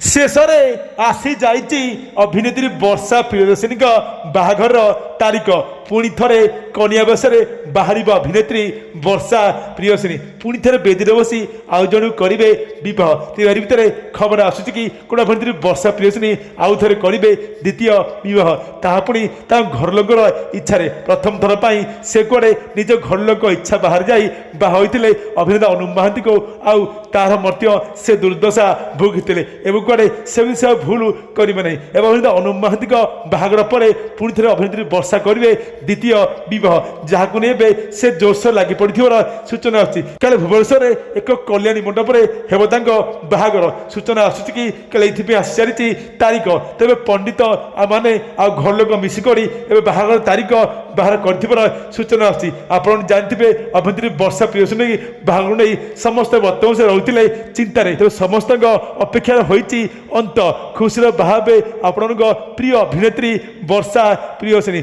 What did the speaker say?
शेषरे आसी जाइए अभिनेत्री वर्षा प्रियदर्शिनी बाहाघर तारीख पुणी थे कनिया बेशरे बाहर अभिनेत्री वर्षा प्रियदर्शिनी पुणी थे बेदी बसी आउ जन करेंगे बह भितर खबर आसूँ कि कौन अभिनेत्री वर्षा प्रियदर्शिनी आउ थे करेंगे द्वितीय बह तापुणी घर लोकर इच्छा प्रथम थर पर से कड़े निज घर लोक इच्छा बाहर जा होते अभिनेता अनु महांती को आउ तार मध्य से दुर्दशा भोगी एवं कड़े से विषय भूल करेंगे नहीं एवं अभिनेता अनु महांती बाहागर पर पुणी थे अभिनेत्री वर्षा करेंगे द्वितीय बह जहाँ नहीं से जोरसोर लगी पड़ सूचना आसी भुवनेश्वर एक कल्याणी मंडप हेब बाहागर सूचना आसूँ कि आसी सारी तारीख तेज पंडित मैंने घर लोक मिसिक बाहागर तारीख बाहर कर सूचना आसी आपड़ जानते अभिनेत्री वर्षा प्रियदर्शिनी बाहागर नहीं समस्त बर्तमान से रोते चिंतार तेज समस्त अपेक्षा होती अंत खुशी बाहे आपण प्रिय अभिनेत्री वर्षा प्रियदर्शिनी।